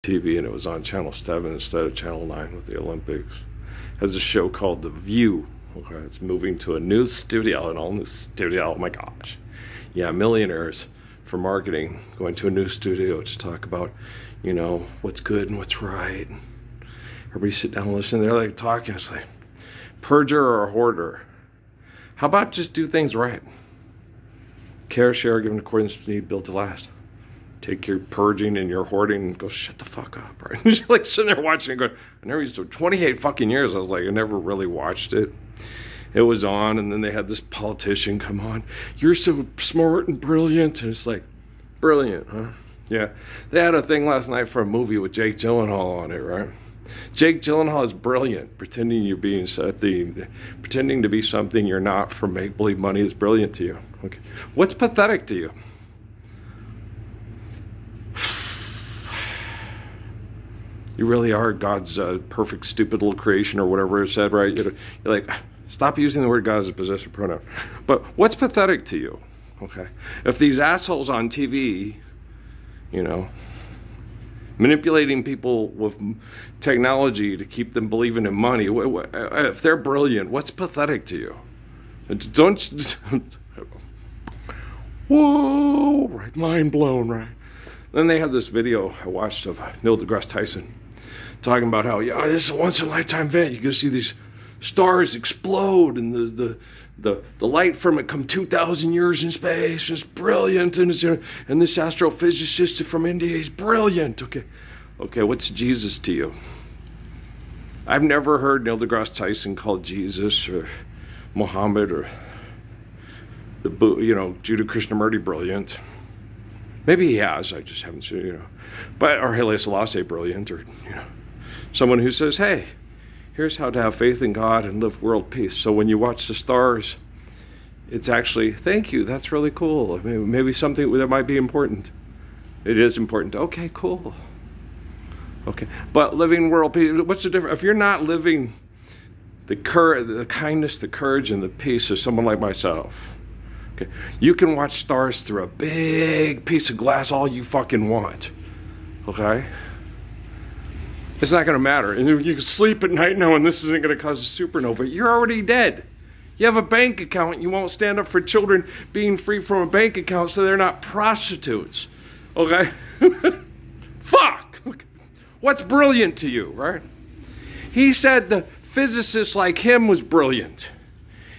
TV, and it was on Channel 7 instead of Channel 9 with the Olympics. It has a show called The View. Okay, it's moving to a new studio, an all-new studio. Oh my gosh. Yeah, millionaires for marketing going to a new studio to talk about, you know, what's good and what's right. Everybody sit down and listen. They're like talking. It's like, purger or a hoarder? How about just do things right? Care, share, give in accordance to need, build to last. Take your purging and your hoarding and go shut the fuck up, right? You're like sitting there watching and going, I never used to, 28 fucking years. I was like, I never really watched it. It was on, and then they had this politician come on. You're so smart and brilliant. And it's like, brilliant, huh? Yeah. They had a thing last night for a movie with Jake Gyllenhaal on it, right? Jake Gyllenhaal is brilliant. Pretending you're being something, pretending to be something you're not for make-believe money is brilliant to you. Okay. What's pathetic to you? You really are God's perfect, stupid little creation, or whatever it said, right? You're like, stop using the word God as a possessive pronoun. But what's pathetic to you? Okay. If these assholes on TV, you know, manipulating people with technology to keep them believing in money, if they're brilliant, what's pathetic to you? Don't, whoa, right, mind blown, right? Then they had this video I watched of Neil deGrasse Tyson talking about how, yeah, this is a once-in-a-lifetime event. You can see these stars explode, and the light from it come 2,000 years in space. It's brilliant, and this astrophysicist from India is brilliant. Okay, what's Jesus to you? I've never heard Neil deGrasse Tyson call Jesus or Muhammad or Judah Krishnamurti brilliant. Maybe he has, I just haven't seen, or Haile Selassie brilliant, or, someone who says, hey, here's how to have faith in God and live world peace. So when you watch the stars, it's actually, thank you, that's really cool. Maybe something that might be important. It is important. Okay, cool. Okay, but living world peace, what's the difference? If you're not living the kindness, the courage, and the peace of someone like myself, okay, you can watch stars through a big piece of glass all you fucking want, okay? It's not going to matter. And you can sleep at night knowing this isn't going to cause a supernova. You're already dead. You have a bank account. You won't stand up for children being free from a bank account so they're not prostitutes, okay? Fuck! What's brilliant to you, right? He said the physicist like him was brilliant.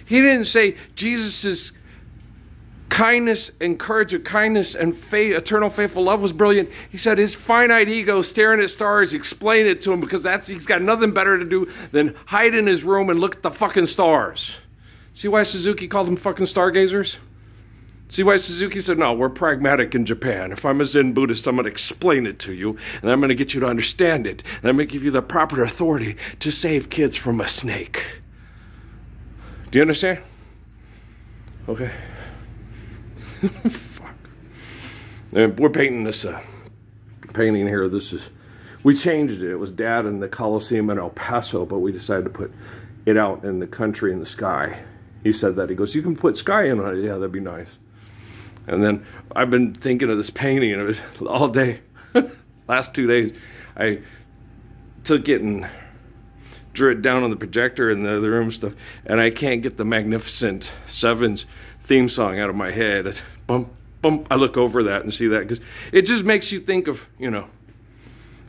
He didn't say Jesus's kindness and courage of kindness and faith, eternal faithful love was brilliant. He said his finite ego staring at stars explained it to him because he's got nothing better to do than hide in his room and look at the fucking stars. See why Suzuki called them fucking stargazers? See why Suzuki said, no, we're pragmatic in Japan. If I'm a Zen Buddhist, I'm going to explain it to you, and I'm going to get you to understand it, and I'm going to give you the proper authority to save kids from a snake. Do you understand? Okay. Fuck. And we're painting this painting here. We changed it. It was Dad in the Coliseum in El Paso, but we decided to put it out in the country in the sky. He said that. He goes, you can put sky in on it. Yeah, that'd be nice. And then I've been thinking of this painting, and it was all day. Last 2 days, I took it and drew it down on the projector in the other room and stuff, and I can't get the Magnificent Sevens theme song out of my head. It's bump, bump. I look over that and see that because it just makes you think of,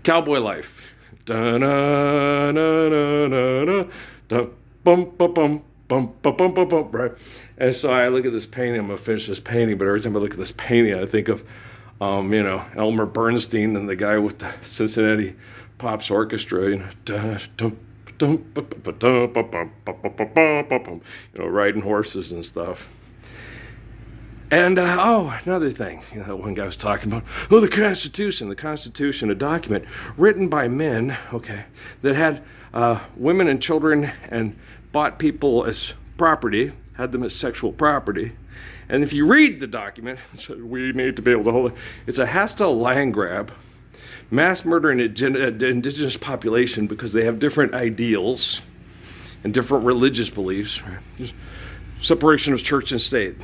cowboy life. Da-na-na-na-na-na, da-bump, ba-bump, bump, ba-bump, ba-bump, right? And so I look at this painting. I'm going to finish this painting, but every time I look at this painting, I think of, Elmer Bernstein and the guy with the Cincinnati Pops Orchestra, riding horses and stuff. And, another thing, one guy was talking about, the Constitution, a document written by men, okay, that had women and children and bought people as property, had them as sexual property. And if you read the document, we need to be able to hold it. It's a hostile land grab, mass murder in indigenous population because they have different ideals and different religious beliefs, right? Separation of church and state.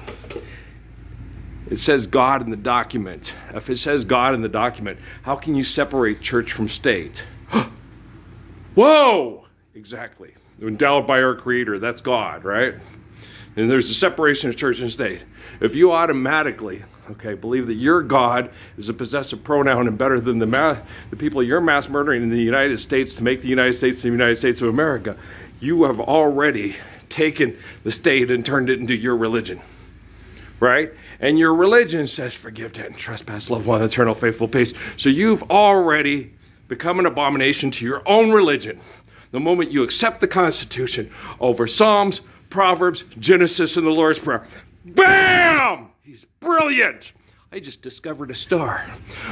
It says God in the document. If it says God in the document, how can you separate church from state? Whoa! Exactly. Endowed by our Creator, that's God, right? And there's a separation of church and state. If you automatically, believe that your God is a possessive pronoun and better than the people you're mass murdering in the United States to make the United States the United States of America, you have already taken the state and turned it into your religion, right? And your religion says, forgive, debt, and trespass, love one, eternal, faithful, peace. So you've already become an abomination to your own religion the moment you accept the Constitution over Psalms, Proverbs, Genesis, and the Lord's Prayer. Bam! He's brilliant. I just discovered a star.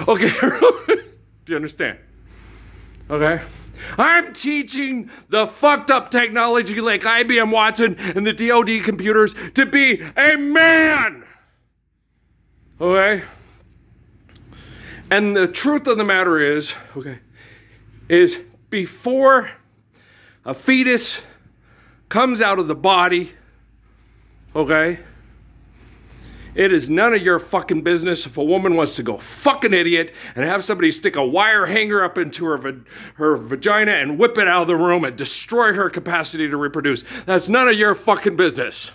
Okay, do you understand? Okay? I'm teaching the fucked up technology like IBM Watson and the DoD computers to be a man. Okay? And the truth of the matter is before a fetus comes out of the body, it is none of your fucking business if a woman wants to go fucking idiot and have somebody stick a wire hanger up into her vagina and whip it out of the room and destroy her capacity to reproduce. That's none of your fucking business.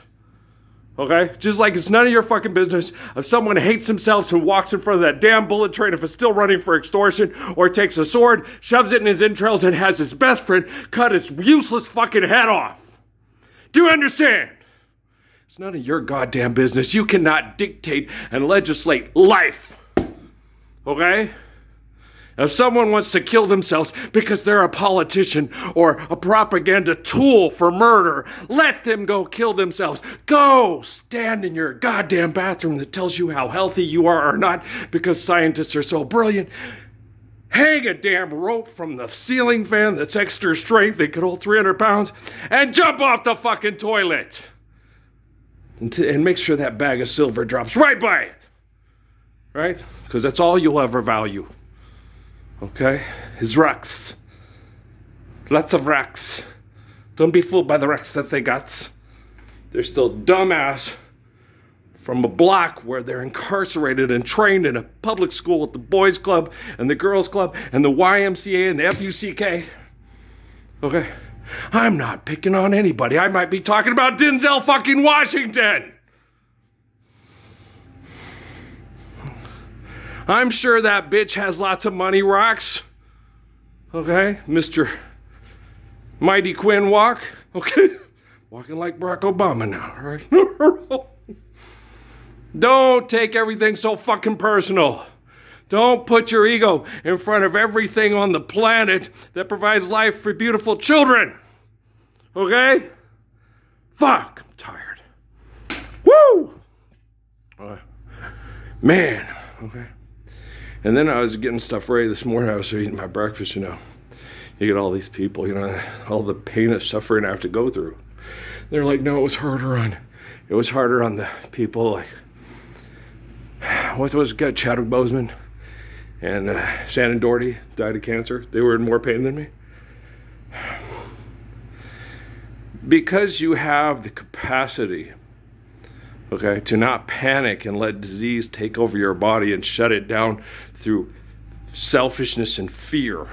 Okay? Just like it's none of your fucking business if someone hates themselves and walks in front of that damn bullet train if it's still running for extortion, or takes a sword, shoves it in his entrails, and has his best friend cut his useless fucking head off. Do you understand? It's none of your goddamn business. You cannot dictate and legislate life. Okay? If someone wants to kill themselves because they're a politician or a propaganda tool for murder, let them go kill themselves. Go stand in your goddamn bathroom that tells you how healthy you are or not because scientists are so brilliant. Hang a damn rope from the ceiling fan that's extra strength that could hold 300 pounds and jump off the fucking toilet. And make sure that bag of silver drops right by it. Right? Because that's all you'll ever value. Okay? Is rocks. Lots of rocks. Don't be fooled by the rocks that they got. They're still dumbass from a block where they're incarcerated and trained in a public school with the boys club and the girls club and the YMCA and the FUCK. Okay? I'm not picking on anybody. I might be talking about Denzel fucking Washington. I'm sure that bitch has lots of money, rocks. Okay? Mr. Mighty Quinn walk. Okay? Walking like Barack Obama now, right? Don't take everything so fucking personal. Don't put your ego in front of everything on the planet that provides life for beautiful children. Okay? Fuck, I'm tired. Woo! Man, okay. And then I was getting stuff ready this morning. I was eating my breakfast, You get all these people, all the pain and suffering I have to go through. They're like, no, it was harder on the people like, what was it, Chadwick Boseman and Shannon Doherty died of cancer. They were in more pain than me. Because you have the capacity, to not panic and let disease take over your body and shut it down through selfishness and fear,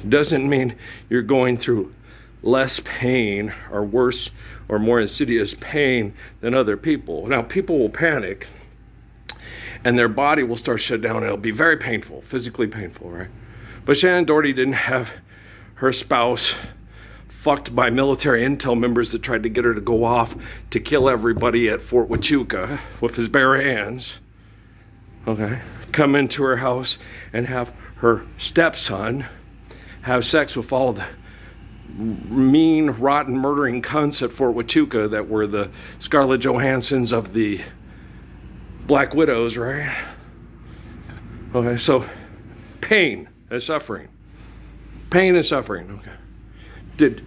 doesn't mean you're going through less pain or worse or more insidious pain than other people. Now, people will panic and their body will start shut down. It'll be very painful, physically painful, right? But Shannon Doherty didn't have her spouse fucked by military intel members that tried to get her to go off to kill everybody at Fort Huachuca with his bare hands. Come into her house and have her stepson have sex with all the mean, rotten, murdering cunts at Fort Huachuca that were the Scarlett Johanssons of the Black Widows, right? So pain and suffering. Pain and suffering, Did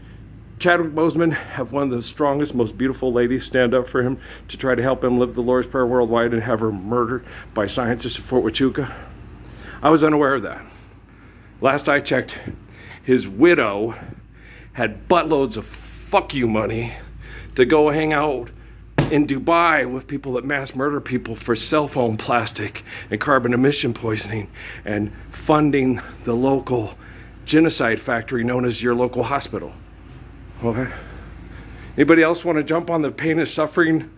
Chadwick Boseman have one of the strongest, most beautiful ladies stand up for him to try to help him live the Lord's Prayer worldwide and have her murdered by scientists at Fort Huachuca? I was unaware of that. Last I checked, his widow had buttloads of fuck you money to go hang out in Dubai with people that mass murder people for cell phone plastic and carbon emission poisoning, and funding the local genocide factory known as your local hospital. Okay? Anybody else want to jump on the pain and suffering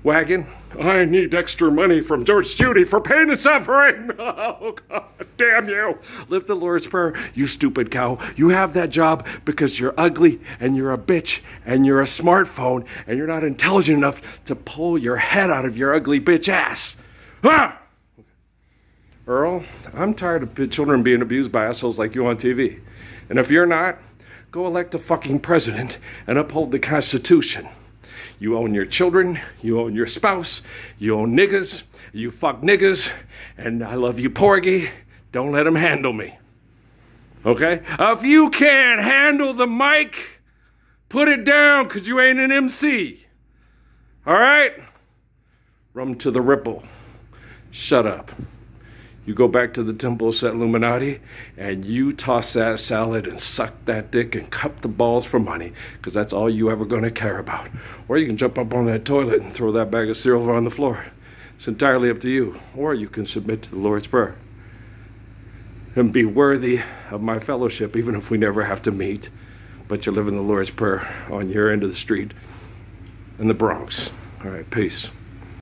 wagon? I need extra money from George Judy for pain and suffering. Oh, God damn you. Live the Lord's Prayer, you stupid cow. You have that job because you're ugly and you're a bitch and you're a smartphone and you're not intelligent enough to pull your head out of your ugly bitch ass. Ah! Earl, I'm tired of children being abused by assholes like you on TV. And if you're not, go elect a fucking president and uphold the Constitution. You own your children, you own your spouse, you own niggas, you fuck niggas, and I love you, Porgy. Don't let them handle me. Okay? If you can't handle the mic, put it down because you ain't an MC. All right? Rum to the ripple. Shut up. You go back to the Temple of Set Illuminati and you toss that salad and suck that dick and cup the balls for money, because that's all you ever going to care about. Or you can jump up on that toilet and throw that bag of cereal on the floor. It's entirely up to you. Or you can submit to the Lord's Prayer and be worthy of my fellowship, even if we never have to meet. But you're living the Lord's Prayer on your end of the street in the Bronx. All right, peace.